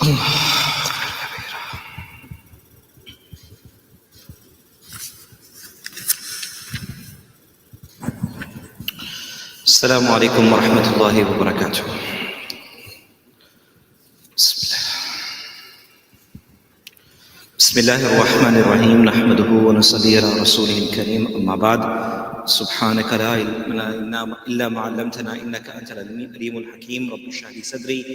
السلام عليكم ورحمة الله وبركاته. بسم الله الرحمن الرحيم نحمده ونصلي على رسوله الكريم أما بعد سبحانك لا علم لنا إلا ما علمتنا إنك أنت العليم الحكيم رب اشرح لي صدري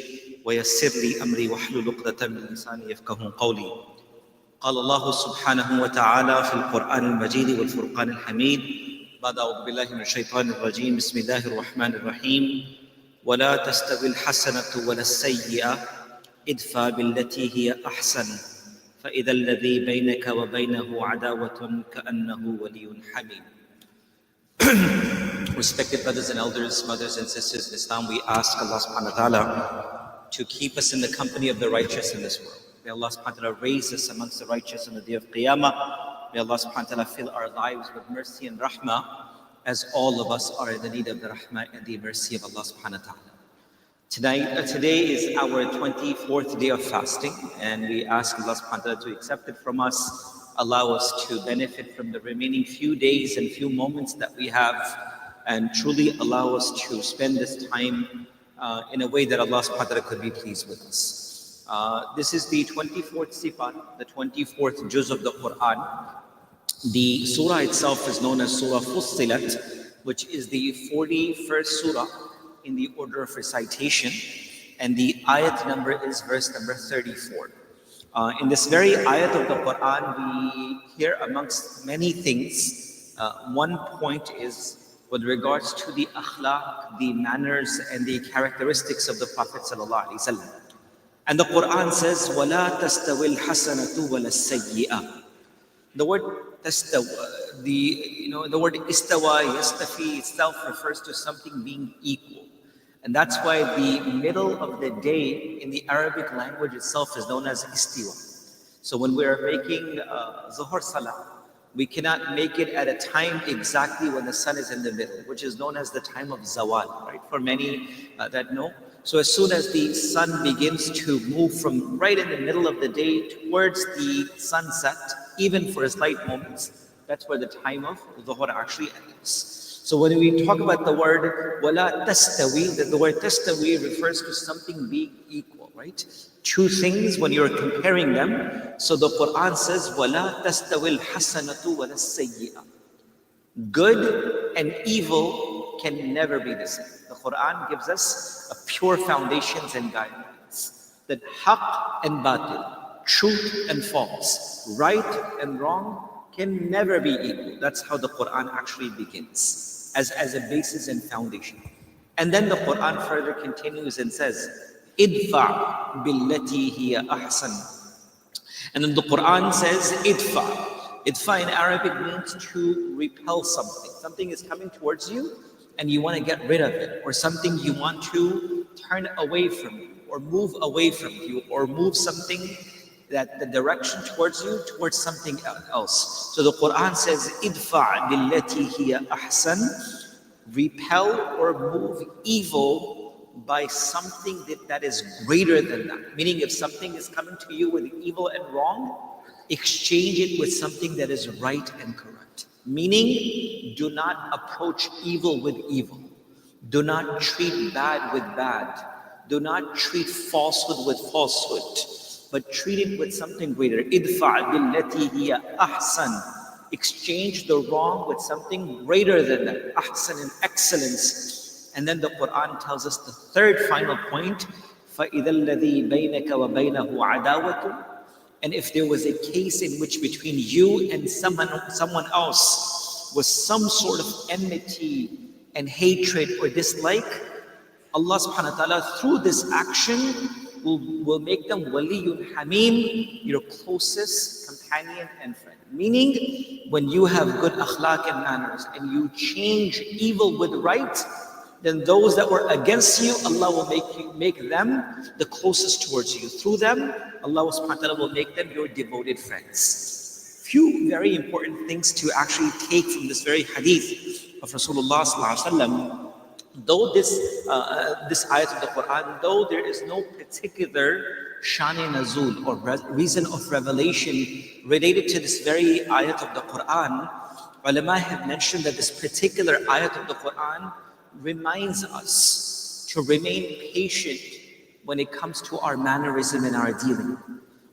ويسر لي أمري واحلل عقدة من لساني يفقهوا قولي. قال الله سبحانه وتعالى في القرآن المجيد والفرقان الحميد بعد أعوذ بالله من الشيطان الرجيم بسم الله الرحمن الرحيم ولا تستوي الحسنة ولا السيئة ادفع بالتي هي أحسن فإذا الذي بينك وبينه عداوة كأنه ولي حميم. Respected brothers and elders, mothers and sisters in Islam, we ask Allah subhanahu wa ta'ala to keep us in the company of the righteous in this world. May Allah subhanahu wa ta'ala raise us amongst the righteous on the day of Qiyamah. May Allah subhanahu wa ta'ala fill our lives with mercy and rahmah, as all of us are in the need of the rahmah and the mercy of Allah subhanahu wa ta'ala. Today is our 24th day of fasting, and we ask Allah subhanahu wa ta'ala to accept it from us, allow us to benefit from the remaining few days and few moments that we have, and truly allow us to spend this time in a way that Allah subhanahu wa ta'ala could be pleased with us. This is the 24th sifat, the 24th juz of the Quran. The surah itself is known as Surah Fussilat, which is the 41st surah in the order of recitation, and the ayat number is verse number 34. In this very ayat of the Quran, we hear amongst many things, one point is with regards to the akhlaq, the manners and the characteristics of the Prophet ﷺ. And the Quran says, وَلَا تَسْتَوِي الْحَسَنَةُ وَلَا السَّيِّئَةُ. The word tastawa, the word istawa, yastafi itself refers to something being equal. And that's why the middle of the day in the Arabic language itself is known as istiwa. So when we are making Zuhr Salah, we cannot make it at a time exactly when the sun is in the middle, which is known as the time of zawal, right? For many that know. So as soon as the sun begins to move from right in the middle of the day towards the sunset, even for a slight moments, that's where the time of Dhuhr actually ends. So when we talk about the word wala tastawi, the word tastawi refers to something being equal, right? Two things when you're comparing them. So the Quran says wala tastawi al-hasanatu wala sayyi'ah. Good and evil can never be the same. The Quran gives us a pure foundations and guidelines that haqq and batil, truth and false, right and wrong can never be equal. That's how the Quran actually begins, as a basis and foundation. And then the Quran further continues and says, idfa billati hiya ahsan. And then the Quran says, idfa. Idfa in Arabic means to repel something. Something is coming towards you and you want to get rid of it, or something you want to turn away from you, or move away from you, or move something that the direction towards you towards something else. So the Quran says, idfa billati hiya ahsan, repel or move evil by something that is greater than that. Meaning if something is coming to you with evil and wrong, exchange it with something that is right and correct. Meaning, do not approach evil with evil. Do not treat bad with bad. Do not treat falsehood with falsehood, but treat it with something greater. Idfa billati hiya ahsan. Exchange the wrong with something greater than that. Ahsan in excellence. And then the Quran tells us the third final point, فَإِذَا الَّذِي بَيْنَكَ وَبَيْنَهُ عَدَاوَةٌ. And if there was a case in which between you and someone else was some sort of enmity and hatred or dislike, Allah subhanahu wa ta'ala through this action will make them waliyun hamim, your closest companion and friend. Meaning, when you have good akhlaq and manners and you change evil with right, then those that were against you, Allah will make them the closest towards you. Through them, Allah subhanahu wa ta'ala will make them your devoted friends. Few very important things to actually take from this very hadith of Rasulullah sallallahu alaihi wasallam Though this ayat of the Quran, though there is no particular shani nazul or reason of revelation related to this very ayat of the Quran, ulama have mentioned that this particular ayat of the Quran reminds us to remain patient when it comes to our mannerism and our dealing,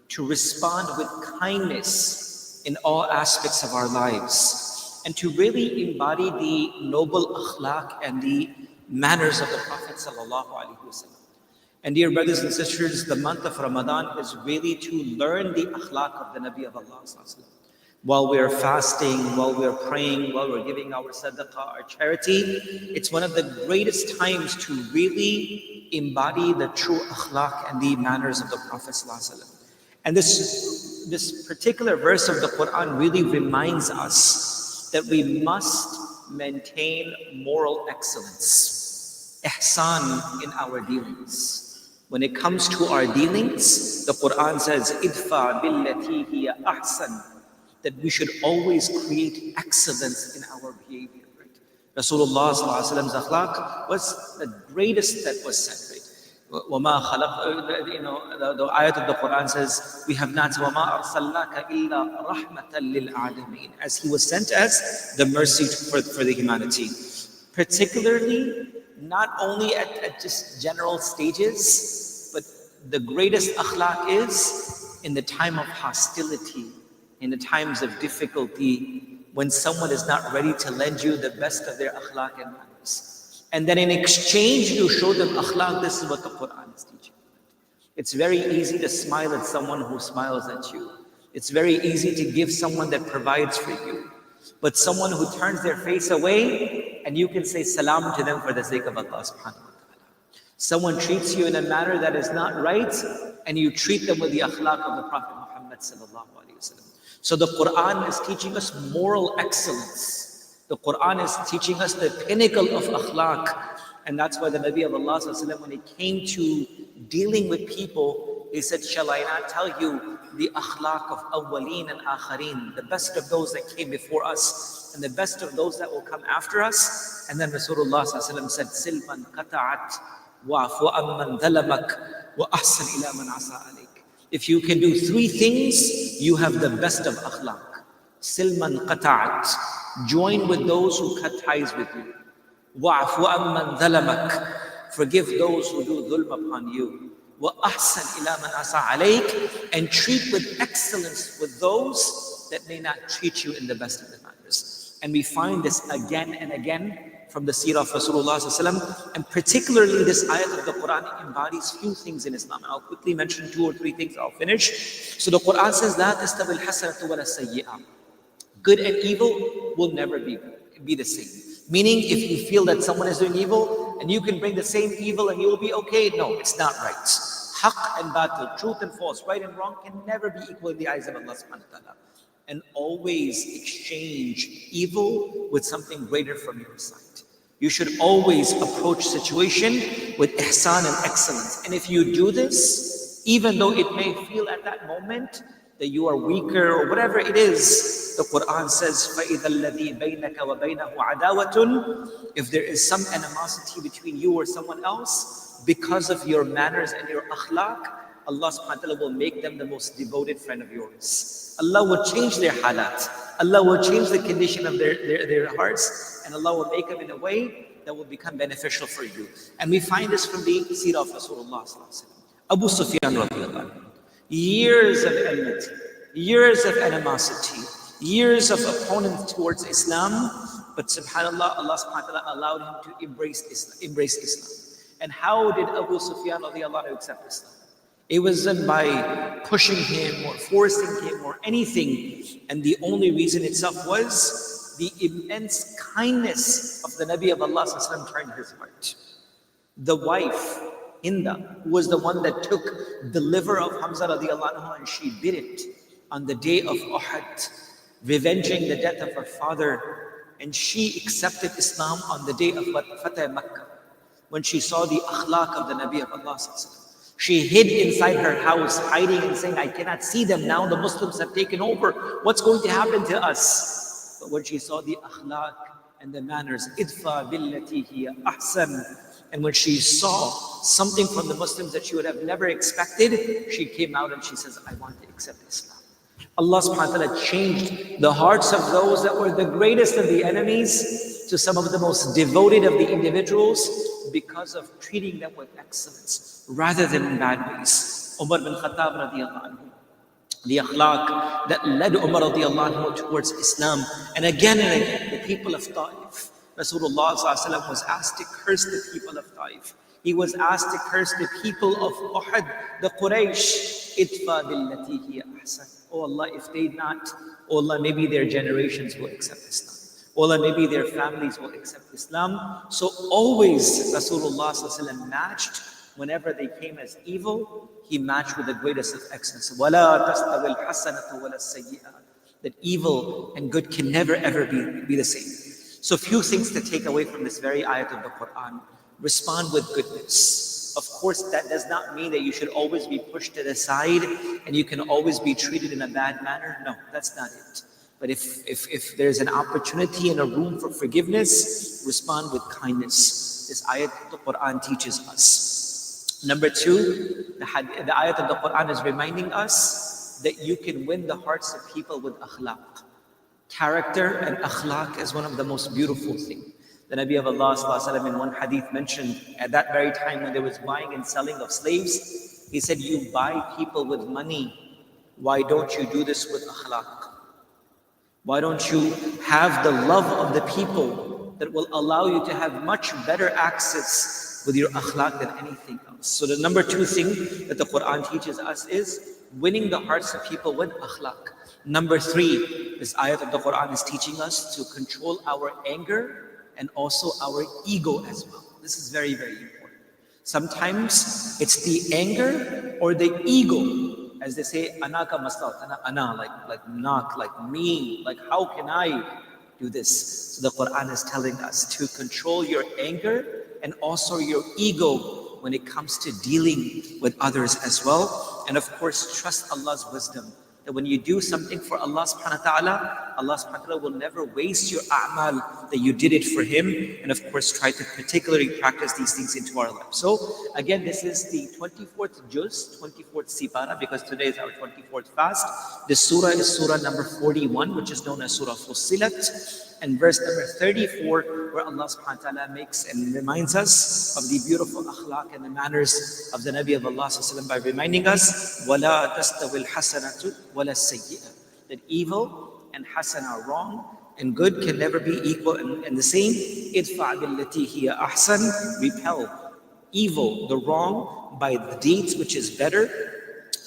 to respond with kindness in all aspects of our lives, and to really embody the noble akhlaq and the manners of the Prophet sallallahu alaihi wasallam. And dear brothers and sisters, the month of Ramadan is really to learn the akhlaq of the Nabi of Allah sallallahu alaihi wasallam. While we are fasting, while we are praying, while we're giving our sadaqah, our charity, it's one of the greatest times to really embody the true akhlaq and the manners of the Prophet ﷺ. And this particular verse of the Quran really reminds us that we must maintain moral excellence, ihsan in our dealings. When it comes to our dealings, the Quran says, idfa billati hiya ahsan, that we should always create excellence in our behavior. Right? Rasulullah ﷺ's akhlaq was the greatest that was sent. Right? وَمَا خَلَقْ, the ayat of the Quran says, we have not, وَمَا أَرْسَلْنَاكَ إِلَّا رَحْمَةً لِلْعَالَمِينَ, as he was sent as the mercy for the humanity. Particularly, not only at just general stages, but the greatest akhlaq is in the time of hostility, in the times of difficulty, when someone is not ready to lend you the best of their akhlaq and manners. And then in exchange, you show them akhlaq. This is what the Quran is teaching. It's very easy to smile at someone who smiles at you. It's very easy to give someone that provides for you. But someone who turns their face away, and you can say salam to them for the sake of Allah subhanahu wa ta'ala. Someone treats you in a manner that is not right, and you treat them with the akhlaq of the Prophet Muhammad sallallahu alaihi wasallam. So the Quran is teaching us moral excellence. The Quran is teaching us the pinnacle of akhlaq. And that's why the Nabi of Allah ﷺ, when it came to dealing with people, he said, shall I not tell you the akhlaq of awwaleen and akhareen, the best of those that came before us and the best of those that will come after us? And then Rasulullah ﷺ said, silman qata'at wa'fu amman dhalamak wa ahsan ila man asa alayk. If you can do three things, you have the best of akhlaq. Silman qata'at, join with those who cut ties with you. Wa'fu amman dhalamak, forgive those who do dhulm upon you. Wa ahsan ila man asa alayk, and treat with excellence with those that may not treat you in the best of the manners. And we find this again and again from the seerah of Rasulullah ﷺ, and particularly this ayat of the Quran embodies few things in Islam. And I'll quickly mention 2 or 3 things, I'll finish. So the Quran says, لا تستوي الحسنة ولا السيئة. Good and evil will never be the same. Meaning, if you feel that someone is doing evil, and you can bring the same evil and you will be okay, no, it's not right. Haqq and batil, truth and false, right and wrong can never be equal in the eyes of Allah subhanahu wa ta'ala. And always exchange evil with something greater from your side. You should always approach situation with ihsan and excellence. And if you do this, even though it may feel at that moment that you are weaker or whatever it is, the Quran says, فَإِذَا الَّذِي بَيْنَكَ وَبَيْنَهُ عَدَاوَةٌ, if there is some animosity between you or someone else, because of your manners and your akhlaq, Allah subhanahu wa ta'ala will make them the most devoted friend of yours. Allah will change their halat. Allah will change the condition of their hearts, and Allah will make them in a way that will become beneficial for you. And we find this from the seerah of Rasulullah ﷺ. Abu Sufyan radiallahu anhu, years of enmity, years of animosity, years of opponence towards Islam, but subhanAllah, Allah subhanahu wa ta'ala allowed him to embrace Islam. And how did Abu Sufyan radiallahu anhu accept Islam? It wasn't by pushing him or forcing him or anything. And the only reason itself was the immense kindness of the Nabi of Allah turned his heart. The wife, Hinda, who was the one that took the liver of Hamza radiallahu anhu and she bit it on the day of Uhud, revenging the death of her father. And she accepted Islam on the day of Fatah Makkah, when she saw the akhlaq of the Nabi of Allah. She hid inside her house, hiding and saying, I cannot see them now, the Muslims have taken over. What's going to happen to us? But when she saw the akhlaq and the manners. Idfa billati hiya ahsan. And when she saw something from the Muslims that she would have never expected, she came out and she says, I want to accept Islam. Allah subhanahu wa ta'ala changed the hearts of those that were the greatest of the enemies to some of the most devoted of the individuals because of treating them with excellence rather than in bad ways. Umar bin Khattab radiallahu anhu, the akhlaq that led Umar radiallahu anhu towards Islam. And again, the people of Ta'if, Rasulullah was asked to curse the people of Ta'if. He was asked to curse the people of Uhud, the Quraysh. Itfa billati hiya ahsan. Oh Allah, if they not, oh Allah, maybe their generations will accept Islam. Oh Allah, maybe their families will accept Islam. So always Rasulullah matched, whenever they came as evil, he matched with the greatest of excellence. وَلَا تَسْتَوِي الْحَسَنَةُ وَلَا السَّيِّئَةُ. That evil and good can never ever be the same. So few things to take away from this very ayat of the Quran. Respond with goodness. Of course, that does not mean that you should always be pushed to the side and you can always be treated in a bad manner. No, that's not it. But if there's an opportunity and a room for forgiveness, respond with kindness. This ayat of the Quran teaches us. Number two, the ayat of the Quran is reminding us that you can win the hearts of people with akhlaq. Character and akhlaq is one of the most beautiful things. The Nabi of Allah ﷺ in one hadith mentioned at that very time when there was buying and selling of slaves, he said, you buy people with money, why don't you do this with akhlaq? Why don't you have the love of the people that will allow you to have much better access with your akhlaq than anything else? So the number two thing that the Quran teaches us is winning the hearts of people with akhlaq. Number three, this ayat of the Quran is teaching us to control our anger and also our ego as well. This is very, very important. Sometimes it's the anger or the ego, as they say, ana ka mastat, ana, like not, like me, like how can I do this? So the Quran is telling us to control your anger and also your ego when it comes to dealing with others as well. And of course, trust Allah's wisdom. That when you do something for Allah subhanahu wa ta'ala, Allah subhanahu wa ta'ala will never waste your a'mal, that you did it for Him. And of course, try to particularly practice these things into our life. So again, this is the 24th juz, 24th sipara, because today is our 24th fast. This surah is surah number 41, which is known as Surah Fussilat. And verse number 34, where Allah subhanahu wa ta'ala makes and reminds us of the beautiful akhlaq and the manners of the Nabi of Allah by reminding us, وَلَا تَسْتَوِي الْحَسَنَةُ وَلَا السَّيِّئَةُ. That evil and hasan are wrong, and good can never be equal and the same. إِدْفَعْ بِالَّتِي هِيَ أَحْسَنُ. Repel evil, the wrong, by the deeds which is better.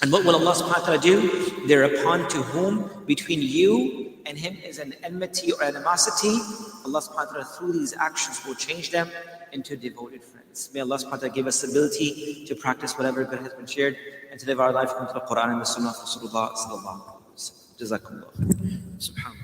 And what will Allah subhanahu wa ta'ala do? Thereupon to whom between you and him is an enmity or animosity, Allah subhanahu wa ta'ala through these actions will change them into devoted friends. May Allah subhanahu wa ta'ala give us the ability to practice whatever good has been shared and to live our life according to the Quran and the Sunnah of Rasulullah sallallahu alaihi wasallam. Jazakumullah. Subhanallah.